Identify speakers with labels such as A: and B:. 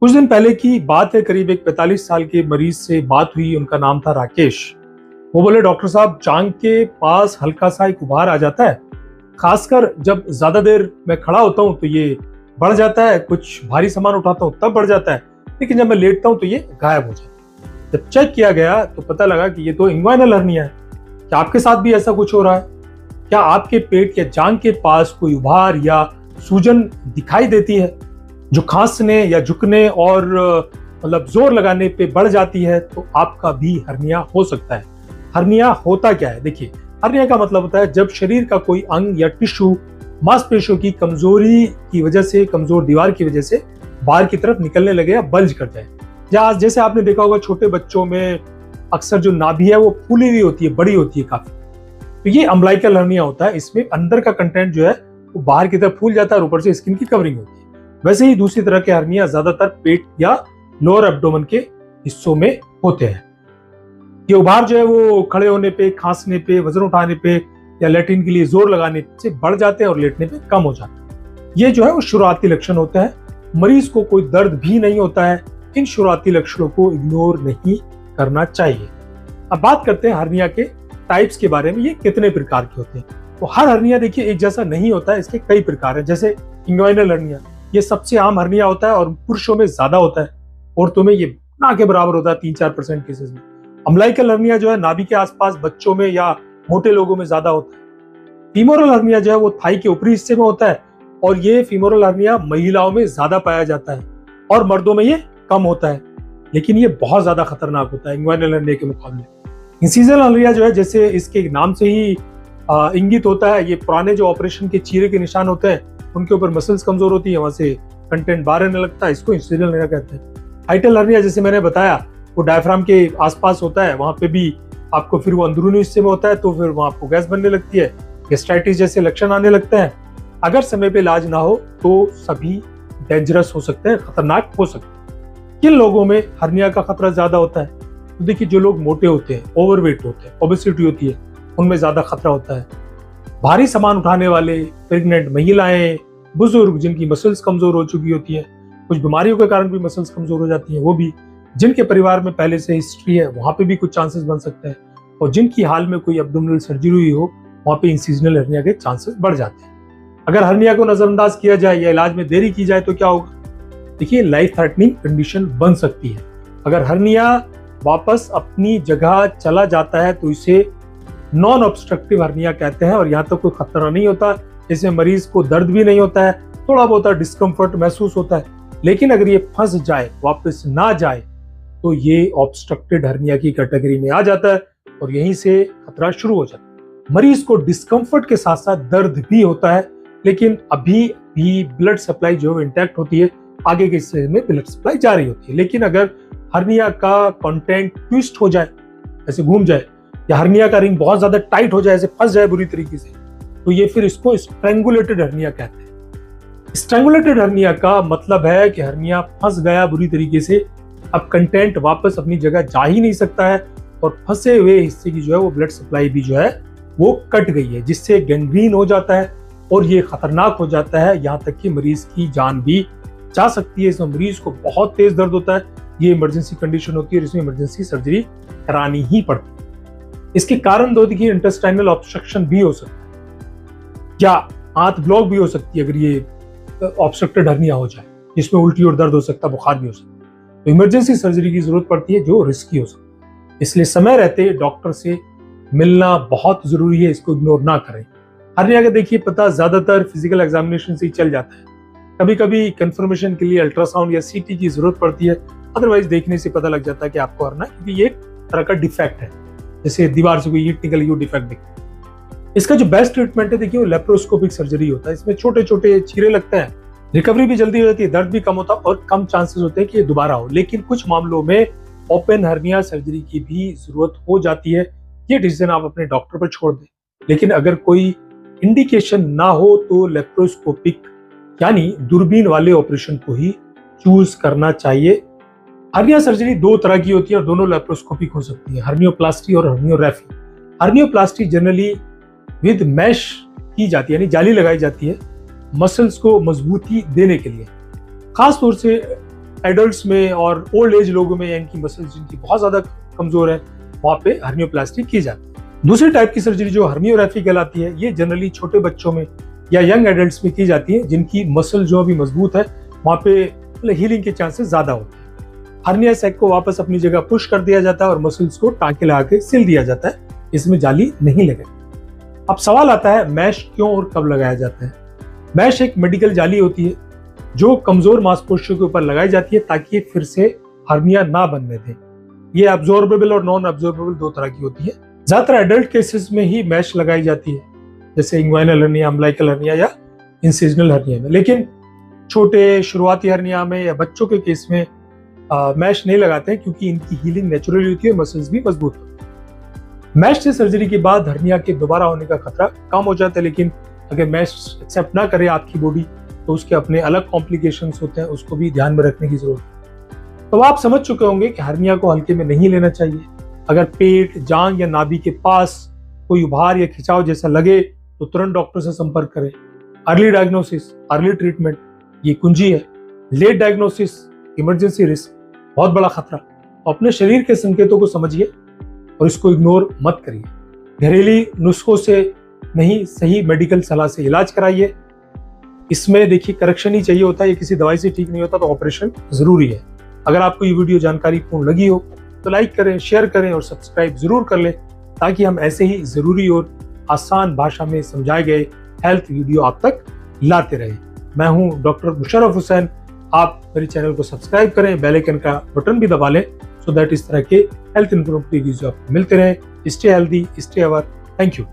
A: कुछ दिन पहले की बात है, करीब एक 45 साल के मरीज से बात हुई। उनका नाम था राकेश। वो बोले, डॉक्टर साहब, जांघ के पास हल्का सा एक उभार आ जाता है, खासकर जब ज्यादा देर मैं खड़ा होता हूँ तो ये बढ़ जाता है, कुछ भारी सामान उठाता हूँ तब बढ़ जाता है, लेकिन जब मैं लेटता हूँ तो ये गायब हो जाता है। जब चेक किया गया तो पता लगा कि ये तो इंग्वाइनल हर्निया है। क्या आपके साथ भी ऐसा कुछ हो रहा है? क्या आपके पेट या जांघ के पास कोई उभार या सूजन दिखाई देती है जो खांसने या झुकने और मतलब जोर लगाने पे बढ़ जाती है? तो आपका भी हर्निया हो सकता है। हर्निया होता क्या है? देखिए, हर्निया का मतलब होता है जब शरीर का कोई अंग या टिश्यू मांसपेशियों की कमजोरी की वजह से, कमजोर दीवार की वजह से बाहर की तरफ निकलने लगे या बल्ज कर जाए। या जैसे आपने देखा होगा, छोटे बच्चों में अक्सर जो नाभि है वो फूली हुई होती है, बड़ी होती है काफी, तो ये अम्बिलिकल हर्निया होता है। इसमें अंदर का कंटेंट जो है वो बाहर की तरफ फूल जाता है और ऊपर से स्किन की कवरिंग होती है। वैसे ही दूसरी तरह के हर्निया ज्यादातर पेट या लोअर एब्डोमेन के हिस्सों में होते हैं। ये उभार जो है वो खड़े होने पे, खांसने पे, वजन उठाने पे या लैट्रिन के लिए जोर लगाने से बढ़ जाते हैं और लेटने पे कम हो जाते हैं। ये जो है वो शुरुआती लक्षण होते हैं। मरीज को कोई दर्द भी नहीं होता है। इन शुरुआती लक्षणों को इग्नोर नहीं करना चाहिए। अब बात करते हैं हर्निया के टाइप्स के बारे में। ये कितने प्रकार के होते हैं? तो हर हर्निया देखिए एक जैसा नहीं होता है, इसके कई प्रकार हैं। जैसे इंग्वाइनल हर्निया, ये सबसे आम हर्निया होता है और पुरुषों में ज्यादा होता है, औरतों में ये ना के बराबर होता है 3-4% केसेस में। अम्बिलिकल हर्निया जो है नाभि के आसपास बच्चों में या मोटे लोगों में ज्यादा होता है। फीमोरल हर्निया जो है वो थाई के ऊपरी हिस्से में होता है और ये फीमोरल हर्निया महिलाओं में ज्यादा पाया जाता है और मर्दों में ये कम होता है, लेकिन ये बहुत ज्यादा खतरनाक होता है इंग्वाइनल हर्निया के मुकाबले। इंसिजनल हर्निया जो है, जैसे इसके नाम से ही इंगित होता है, ये पुराने जो ऑपरेशन के चीरे के निशान होते हैं उनके ऊपर मसल्स कमजोर होती है, वहां से कंटेंट बाहर आने लगता है, इसको इंसिजनल हर्निया कहते हैं। हाइटल हर्निया जैसे मैंने बताया वो डायफ्राम के आसपास होता है, वहां पे भी आपको फिर वो अंदरूनी हिस्से में होता है, तो फिर वहां आपको गैस बनने लगती है, गैस्ट्राइटिस जैसे लक्षण आने लगते हैं। अगर समय पे इलाज ना हो तो सभी डेंजरस हो सकते हैं, खतरनाक हो सकते हैं। किन लोगों में हर्निया का खतरा ज्यादा होता है? तो देखिए, जो लोग मोटे होते हैं, ओवरवेट होते हैं, ओबेसिटी होती है, उनमें ज्यादा खतरा होता है। भारी सामान उठाने वाले, प्रेग्नेंट महिलाएं, बुजुर्ग जिनकी मसल्स कमजोर हो चुकी होती है, कुछ बीमारियों के कारण भी मसल्स कमजोर हो जाती हैं, वो भी, जिनके परिवार में पहले से हिस्ट्री है वहां पे भी कुछ चांसेस बन सकते हैं, और जिनकी हाल में कोई एब्डोमिनल सर्जरी हुई हो वहां पे इंसिजनल हर्निया के चांसेस बढ़ जाते हैं। अगर हर्निया को नजरअंदाज किया जाए या इलाज में देरी की जाए तो क्या होगा? देखिए, लाइफ थ्रेटनिंग कंडीशन बन सकती है। अगर हर्निया वापस अपनी जगह चला जाता है तो इसे नॉन ऑब्स्ट्रक्टिव हर्निया कहते हैं और यहाँ तो कोई खतरा नहीं होता, इसमें मरीज को दर्द भी नहीं होता है, थोड़ा बहुत डिस्कम्फर्ट महसूस होता है। लेकिन अगर ये फंस जाए, वापस ना जाए, तो ये ऑब्स्ट्रक्टेड हर्निया की कैटेगरी में आ जाता है और यहीं से खतरा शुरू हो जाता है। मरीज को डिस्कम्फर्ट के साथ साथ दर्द भी होता है, लेकिन अभी भी ब्लड सप्लाई जो इंटैक्ट होती है, आगे के हिस्से में ब्लड सप्लाई जारी होती है। लेकिन अगर हर्निया का कंटेंट ट्विस्ट हो जाए, ऐसे घूम जाए, या हर्निया का रिंग बहुत ज्यादा टाइट हो जाए, ऐसे फंस जाए बुरी तरीके से, तो ये फिर इसको स्ट्रैंगुलेटेड हर्निया कहते हैं। स्ट्रैंगुलेटेड हर्निया का मतलब है कि हर्निया फंस गया बुरी तरीके से, अब कंटेंट वापस अपनी जगह जा ही नहीं सकता है और फंसे हुए हिस्से की जो है वो ब्लड सप्लाई भी जो है वो कट गई है, जिससे गैंग्रीन हो जाता है और ये खतरनाक हो जाता है, यहाँ तक कि मरीज की जान भी जा सकती है। इसमें मरीज को बहुत तेज दर्द होता है, ये इमरजेंसी कंडीशन होती है और इसमें इमरजेंसी सर्जरी करानी ही पड़ती है। इसके कारण दो देखिए, इंटेस्टाइनल ऑब्स्ट्रक्शन भी हो सकता है या आंत ब्लॉक भी हो सकती है अगर ये ऑब्स्ट्रक्टेड हर्निया हो जाए, जिसमें उल्टी और दर्द हो सकता है, बुखार भी हो सकता है, तो इमरजेंसी सर्जरी की जरूरत पड़ती है जो रिस्की हो सकती है। इसलिए समय रहते डॉक्टर से मिलना बहुत जरूरी है, इसको इग्नोर ना करें। हर्निया का देखिए पता ज्यादातर फिजिकल एग्जामिनेशन से ही चल जाता है। कभी कभी कंफर्मेशन के लिए अल्ट्रासाउंड या सीटी की जरूरत पड़ती है, अदरवाइज देखने से पता लग जाता है कि आपको हर्निया, क्योंकि ये एक तरह का डिफेक्ट है, जैसे दीवार से कोई ईंट निकल गई, डिफेक्ट दिखता है। इसका जो बेस्ट ट्रीटमेंट है देखिए वो लेप्रोस्कोपिक सर्जरी होता है। इसमें छोटे छोटे चीरे लगते हैं, रिकवरी भी जल्दी हो जाती है, दर्द भी कम होता है और कम चांसेस होते हैं कि ये दोबारा हो। लेकिन कुछ मामलों में ओपन हर्निया सर्जरी की भी जरूरत हो जाती है, ये डिसीजन आप अपने डॉक्टर पर छोड़ दें। लेकिन अगर कोई इंडिकेशन ना हो तो लेप्रोस्कोपिक यानी दूरबीन वाले ऑपरेशन को ही चूज करना चाहिए। हर्निया सर्जरी दो तरह की होती है और दोनों लेप्रोस्कोपिक हो सकती है, हर्नियोप्लास्टी और हर्नियोरैफी। हर्नियोप्लास्टी जनरली विद मैश की जाती है, यानी जाली लगाई जाती है मसल्स को मजबूती देने के लिए। खास तौर से एडल्ट्स में और ओल्ड एज लोगों में, इनकी मसल्स जिनकी बहुत ज्यादा कमजोर है, वहां पे हर्नियोप्लास्टी की जाती है। दूसरी टाइप की सर्जरी जो हर्नियोग्राफी कहलाती है, ये जनरली छोटे बच्चों में या यंग एडल्ट्स में की जाती है, जिनकी मसल जो अभी मजबूत है, वहां पे हीलिंग के चांसेस ज्यादा होते हैं। हर्निया सैक को वापस अपनी जगह पुश कर दिया जाता है और मसल्स को टांके लगा के सिल दिया जाता है, इसमें जाली नहीं लगे। अब सवाल आता है, मैश क्यों और कब लगाया जाता है? मैश एक मेडिकल जाली होती है जो कमजोर मांसपेशियों के ऊपर लगाई जाती है ताकि फिर से हर्निया ना बनने दे। ये अब्जॉर्बेबल और नॉन अब्जॉर्बेबल दो तरह की होती है। ज्यादातर एडल्ट केसेस में ही मैश लगाई जाती है, जैसे इंग्वाइनल हर्निया, अम्बिलिकल हर्निया या इंसिजनल हर्निया में। लेकिन छोटे शुरुआती हर्निया में या बच्चों के केस में मैश नहीं लगाते हैं, क्योंकि इनकी हीलिंग नेचुरली होती है, मसल्स भी मजबूत होते हैं। मैश से सर्जरी के बाद हर्निया के दोबारा होने का खतरा कम हो जाता है, लेकिन अगर मैश एक्सेप्ट ना करे आपकी बॉडी तो उसके अपने अलग कॉम्प्लिकेशंस होते हैं, उसको भी ध्यान में रखने की जरूरत है। तो आप समझ चुके होंगे कि हर्निया को हल्के में नहीं लेना चाहिए। अगर पेट, जांग या नाभि के पास कोई उभार या खिंचाव जैसा लगे तो तुरंत डॉक्टर से संपर्क करें। अर्ली डायग्नोसिस, अर्ली ट्रीटमेंट, ये कुंजी है। लेट डायग्नोसिस, इमरजेंसी रिस्क, बहुत बड़ा खतरा। तो अपने शरीर के संकेतों को समझिए और इसको इग्नोर मत करिए। घरेलू नुस्खों से नहीं, सही मेडिकल सलाह से इलाज कराइए। इसमें देखिए करेक्शन ही चाहिए होता है, ये किसी दवाई से ठीक नहीं होता, तो ऑपरेशन जरूरी है। अगर आपको ये वीडियो जानकारी पूर्ण लगी हो तो लाइक करें, शेयर करें और सब्सक्राइब जरूर कर लें, ताकि हम ऐसे ही जरूरी और आसान भाषा में समझाए गए हेल्थ वीडियो आप तक लाते रहें। मैं हूं डॉक्टर मुशर्रफ हुसैन। आप मेरे चैनल को सब्सक्राइब करें, बेल आइकन का बटन भी दबा लें, सो दैट इस तरह के हेल्थ इन्फॉर्मेटिव वीडियोज आपको मिलते रहें। Stay healthy, stay our. Thank you.